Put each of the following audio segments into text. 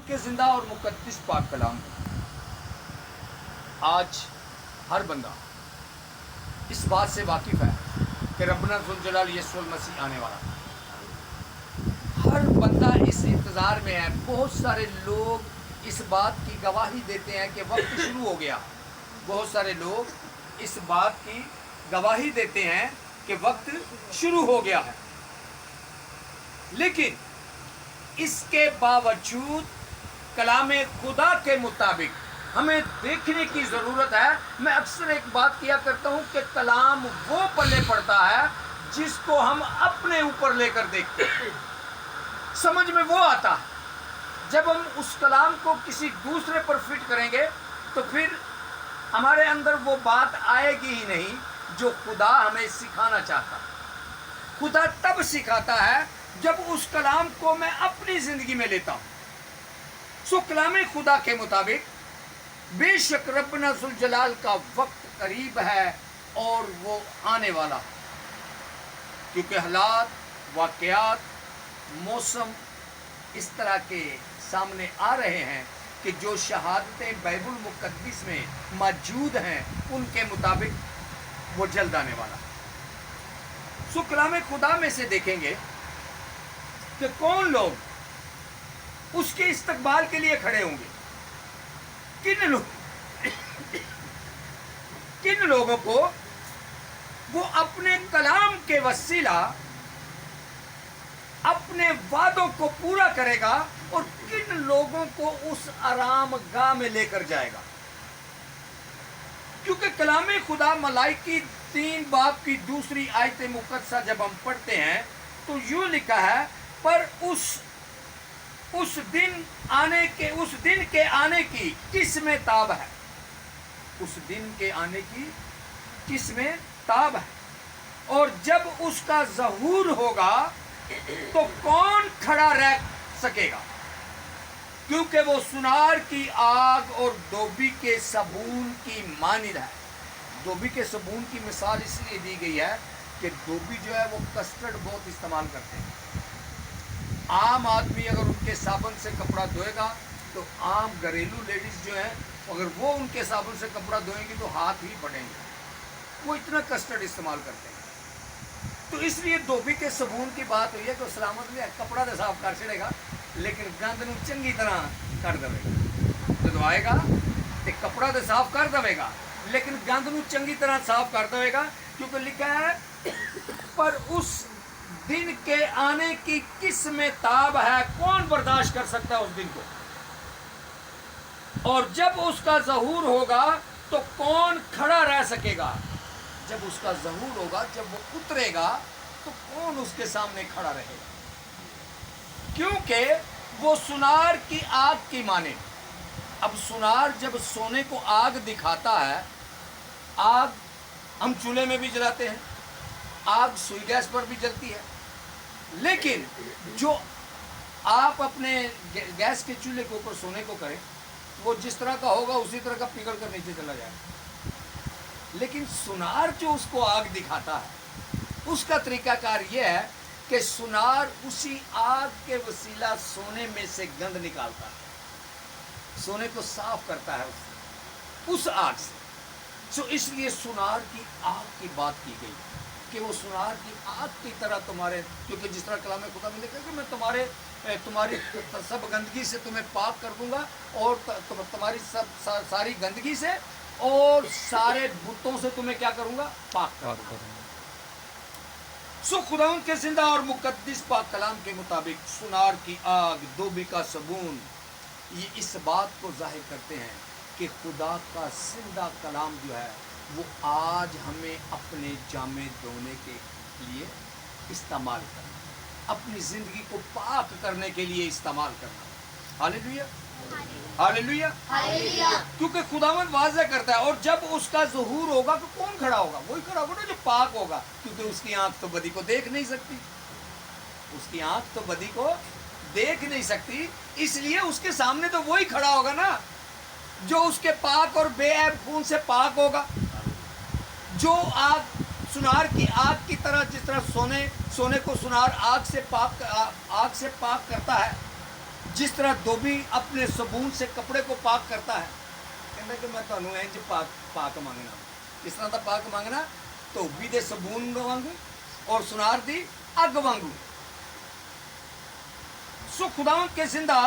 کے زندہ اور مقدس پاک کلام آج ہر بندہ اس بات سے واقف ہے کہ ربنا ذوالجلال یسوع المسیح آنے والا ہے۔ ہر بندہ اس انتظار میں ہے۔ بہت سارے لوگ اس بات کی گواہی دیتے ہیں کہ وقت شروع ہو گیا۔ بہت سارے لوگ اس بات کی گواہی دیتے ہیں کہ وقت شروع ہو گیا ہے، لیکن اس کے باوجود کلام خدا کے مطابق ہمیں دیکھنے کی ضرورت ہے۔ میں اکثر ایک بات کیا کرتا ہوں کہ کلام وہ پلے پڑتا ہے جس کو ہم اپنے اوپر لے کر دیکھتے ہیں، سمجھ میں وہ آتا ہے۔ جب ہم اس کلام کو کسی دوسرے پر فٹ کریں گے تو پھر ہمارے اندر وہ بات آئے گی ہی نہیں جو خدا ہمیں سکھانا چاہتا ہے۔ خدا تب سکھاتا ہے جب اس کلام کو میں اپنی زندگی میں لیتا ہوں۔ سو کلام خدا کے مطابق بے شک ربنا ذوالجلال کا وقت قریب ہے اور وہ آنے والا ہے، کیونکہ حالات، واقعات، موسم اس طرح کے سامنے آ رہے ہیں کہ جو شہادتیں بائبل مقدس میں موجود ہیں ان کے مطابق وہ جلد آنے والا ہے۔ سو کلام خدا میں سے دیکھیں گے کہ کون لوگ اس کے استقبال کے لیے کھڑے ہوں گے۔ کن لوگوں کو وہ اپنے کلام کے وسیلہ اپنے وعدوں کو پورا کرے گا اور کن لوگوں کو اس آرام گاہ میں لے کر جائے گا۔ کیونکہ کلام خدا ملائکی 3 باب کی 2 آیت مقدسہ جب ہم پڑھتے ہیں تو یوں لکھا ہے، پر اس دن کے آنے کی کس میں تاب ہے۔ اس دن کے آنے کی کس میں تاب ہے، اور جب اس کا ظہور ہوگا تو کون کھڑا رہ سکے گا، کیونکہ وہ سنار کی آگ اور دوبی کے صابون کی مانند ہے۔ دوبی کے صابون کی مثال اس لیے دی گئی ہے کہ دوبی جو ہے وہ کسٹرڈ بہت استعمال کرتے ہیں۔ عام آدمی اگر ان کے صابن سے کپڑا دھوئے گا تو عام گھریلو لیڈیز جو ہیں اگر وہ ان کے صابن سے کپڑا دھوئیں گی تو ہاتھ ہی پڑیں گے، وہ اتنا کسٹرڈ استعمال کرتے ہیں۔ تو اس لیے دوبی کے صابون کی بات ہوئی ہے کہ سلامت میں کپڑا تو صاف کر چڑے گا لیکن گند نو چنگی طرح کر دے گا۔ جدو آئے گا تو کپڑا تو صاف کر دے گا لیکن گند نو چنگی طرح صاف کر دے گا، کیونکہ لکھا ہے پر اس دن کے آنے کی کس میں تاب ہے، کون برداشت کر سکتا ہے اس دن کو، اور جب اس کا ظہور ہوگا تو کون کھڑا رہ سکے گا۔ جب اس کا ظہور ہوگا، جب وہ اترے گا تو کون اس کے سامنے کھڑا رہے گا، کیونکہ وہ سنار کی آگ کی مانے۔ اب سنار جب سونے کو آگ دکھاتا ہے، آگ ہم چولہے میں بھی جلاتے ہیں، آگ سوئی گیس پر بھی جلتی ہے، لیکن جو آپ اپنے گیس کے چولہے کے اوپر سونے کو کریں وہ جس طرح کا ہوگا اسی طرح کا پگھل کر نیچے چلا جائے گا۔ لیکن سنار جو اس کو آگ دکھاتا ہے اس کا طریقہ کار یہ ہے کہ سنار اسی آگ کے وسیلہ سونے میں سے گند نکالتا ہے، سونے کو صاف کرتا ہے اس آگ سے۔ سو اس لیے سنار کی آگ کی بات کی گئی کہ وہ سنار کی آگ کی طرح تمہارے، کیونکہ جس طرح کلام خدا میں لکھا کہ میں تمہاری سب گندگی سے تمہیں پاک کر دوں گا اور تمہاری ساری گندگی سے اور سارے بتوں سے تمہیں کیا کروں گا، پاک کر دوں گا۔ سو خداوند کے زندہ اور مقدس پاک کلام کے مطابق سنار کی آگ، دوبی کا صابون، یہ اس بات کو ظاہر کرتے ہیں کہ خدا کا زندہ کلام جو ہے وہ آج ہمیں اپنے جامے دھونے کے لیے استعمال کرنا، اپنی زندگی کو پاک کرنے کے لیے استعمال کرنا۔ ہاللیلویا، ہاللیلویا، ہاللیلویا۔ کیونکہ خداوند واضح کرتا ہے، اور جب اس کا ظہور ہوگا تو کون کھڑا ہوگا، وہی کھڑا ہوگا نا جو پاک ہوگا، کیونکہ اس کی آنکھ تو بدی کو دیکھ نہیں سکتی، اس کی آنکھ تو بدی کو دیکھ نہیں سکتی، اس لیے اس کے سامنے تو وہی کھڑا ہوگا نا جو اس کے پاک اور بے عیب خون سے پاک ہوگا، جو آگ سنار کی آگ کی طرح، جس طرح سونے کو سنار آگ سے پاک کرتا ہے، جس طرح دھوبی اپنے صابون سے کپڑے کو پاک کرتا ہے، کہنا کہ میں تانوں انج پاک مانگنا، اس طرح دا پاک مانگنا دھوبی دے صابون وانگو اور سنار دی اگ وانگو۔ سو خداوند کے زندہ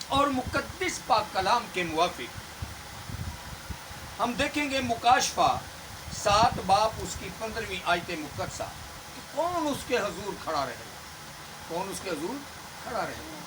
اور مقدس پاک کلام کے موافق ہم دیکھیں گے مکاشفہ 7 باب اس کی 15ویں آیت مقدسہ کہ کون اس کے حضور کھڑا رہے گا، کون اس کے حضور کھڑا رہے گا،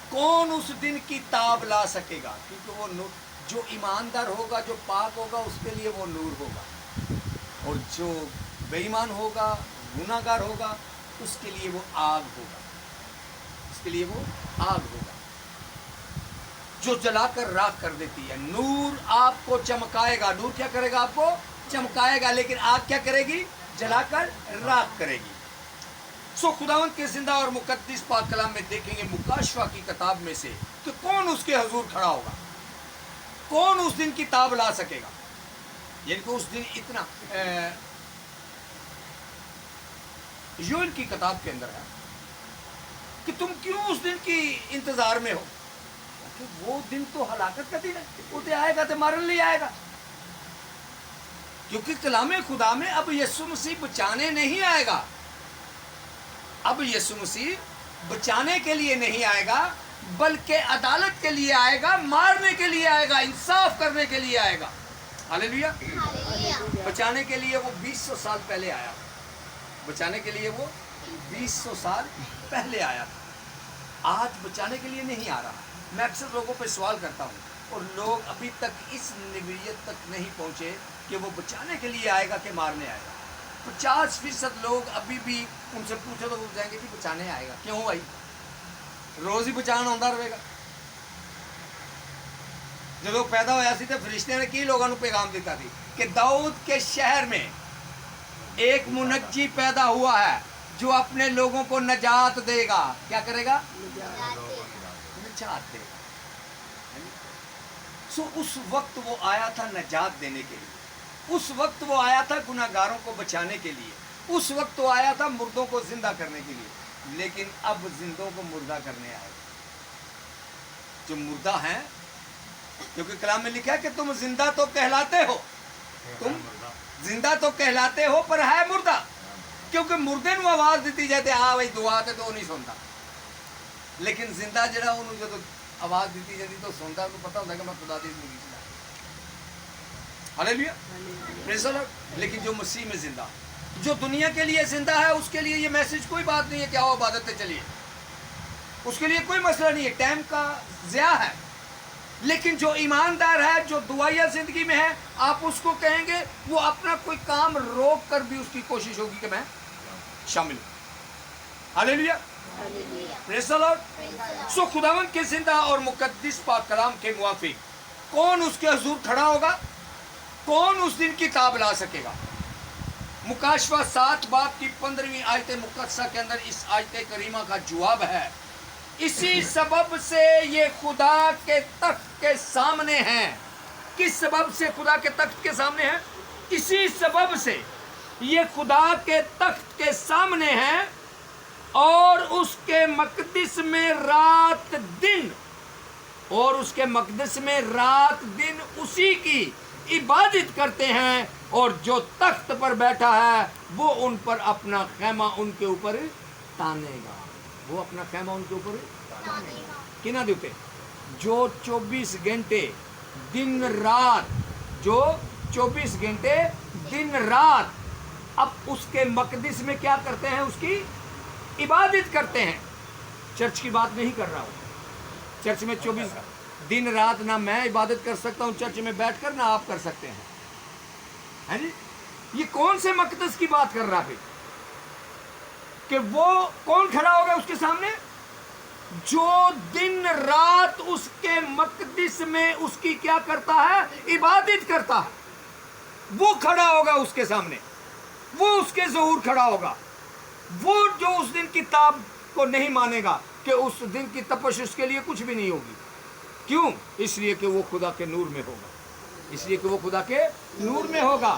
کون اس دن کی تاب لا سکے گا، کیونکہ وہ نور جو ایماندار ہوگا، جو پاک ہوگا، اس کے لیے وہ نور ہوگا، اور جو بے ایمان ہوگا، گناہ گار ہوگا، اس کے لیے وہ آگ ہوگا، اس کے لیے وہ آگ ہوگا جو جلا کر راکھ کر دیتی ہے۔ نور آپ کو چمکائے گا، نور کیا کرے گا؟ آپ کو چمکائے گا، لیکن آگ کیا کرے گی؟ جلا کر راکھ کرے گی۔ سو خداوند کے زندہ اور مقدس پاک کلام میں دیکھیں گے مکاشفہ کی کتاب میں سے کہ کون اس کے حضور کھڑا ہوگا، کون اس دن کی تاب لا سکے گا۔ یعنی کہ اس دن اتنا یوئیل کی کتاب کے اندر ہے کہ تم کیوں اس دن کی انتظار میں ہو، کہ وہ دن تو ہلاکت کا دن ہے، وہ تو آئے گا تو مارن لے آئے گا، کیونکہ کلام خدا میں اب یسوع مسیح بچانے نہیں آئے گا، اب یسوع مسیح بچانے کے لیے نہیں آئے گا بلکہ عدالت کے لیے آئے گا، مارنے کے لیے آئے گا، انصاف کرنے کے لیے آئے گا۔ ہاللیلویا۔ بچانے کے لیے وہ 200 سال پہلے آیا، بچانے کے لیے وہ 200 سال پہلے آیا تھا، آج بچانے کے لیے نہیں آ رہا۔ میں اکثر لوگوں پہ سوال کرتا ہوں اور لوگ ابھی تک اس نبوت تک نہیں پہنچے کہ وہ بچانے کے لیے آئے گا کہ مارنے آئے گا۔ 50% لوگ ابھی بھی ان سے پوچھو تو وہ جائیں گے کہ بچانے آئے گا۔ کیوں بھائی؟ روز ہی بچانا ہوتا رہے گا۔ جب وہ پیدا ہوا سی تو فرشتے نے کی لوگوں کو پیغام دیتا تھی کہ داؤد کے شہر میں ایک منجی پیدا ہوا ہے جو اپنے لوگوں کو نجات دے گا۔ کیا کرے گا؟ نجات دے گا۔ سو اس وقت وہ آیا تھا نجات دینے کے لیے، اس وقت وہ آیا تھا گناہ گاروں کو بچانے کے لیے، اس وقت وہ آیا تھا مردوں کو زندہ کرنے کے لیے، لیکن اب زندوں کو مردہ کرنے آئے گا۔ جو مردہ ہیں، کیونکہ کلام میں لکھا ہے کہ تم زندہ تو کہلاتے ہو، تم زندہ تو کہلاتے ہو پر ہے مردہ، کیونکہ مردے نو آواز دیتی جاتی آ بھائی دعا تے تو نہیں سنتا، لیکن زندہ جڑا انہوں جب آواز دیتی جاتی تو سنتا، انہوں پتہ ہوتا ہے کہ میں خدا دی زندگی چلا۔ ہاللیلویا، پریز دی لارڈ۔ لیکن جو مسیح میں زندہ، جو دنیا کے لیے زندہ ہے، اس کے لیے یہ میسج کوئی بات نہیں ہے کہ آؤ عبادت پہ چلیے، اس کے لیے کوئی مسئلہ نہیں ہے، ٹائم کا ضیاع ہے۔ لیکن جو ایماندار ہے، جو دعائیہ زندگی میں ہے، آپ اس کو کہیں گے، وہ اپنا کوئی کام روک کر بھی اس کی کوشش ہوگی کہ میں شامل ہوں۔ ہاللیلویا، پریز دی لارڈ۔ سو خداوند کے زندہ اور مقدس پاک کلام کے موافق کون اس کے حضور کھڑا ہوگا، کون اس دن کی تاب لا سکے گا؟ مکاشفہ 7 باب کی 15ویں آیت مقدسہ کے اندر اس آیت کریمہ کا جواب ہے، اسی سبب سے یہ خدا کے تخت کے سامنے ہیں۔ کس سبب سے خدا کے تخت کے سامنے ہیں؟ اسی سبب سے یہ خدا کے تخت کے سامنے ہیں اور اس کے مقدس میں رات دن، اور اس کے مقدس میں رات دن اسی کی عبادت کرتے ہیں، اور جو تخت پر بیٹھا ہے وہ ان پر اپنا خیمہ ان کے اوپر تانے گا، وہ اپنا خیمہ ان کے اوپر تانے گا۔ کنہ دیتے جو 24 گھنٹے دن رات، جو 24 گھنٹے دن رات اب اس کے مقدس میں کیا کرتے ہیں؟ اس کی عبادت کرتے ہیں۔ چرچ کی بات نہیں کر رہا ہوں، چرچ میں 24 دن رات نہ میں عبادت کر سکتا ہوں چرچ میں بیٹھ کر، نہ آپ کر سکتے ہیں جی۔ یہ کون سے مقدس کی بات کر رہا ہے کہ وہ کون کھڑا ہوگا اس کے سامنے؟ جو دن رات اس کے مقدس میں اس کی کیا کرتا ہے؟ عبادت کرتا ہے، وہ کھڑا ہوگا اس کے سامنے، وہ اس کے ظہور کھڑا ہوگا۔ وہ جو اس دن کی تاب کو نہیں مانے گا کہ اس دن کی تپش اس کے لیے کچھ بھی نہیں ہوگی۔ کیوں؟ اس لیے کہ وہ خدا کے نور میں ہوگا، اس لیے کہ وہ خدا کے نور میں ہوگا۔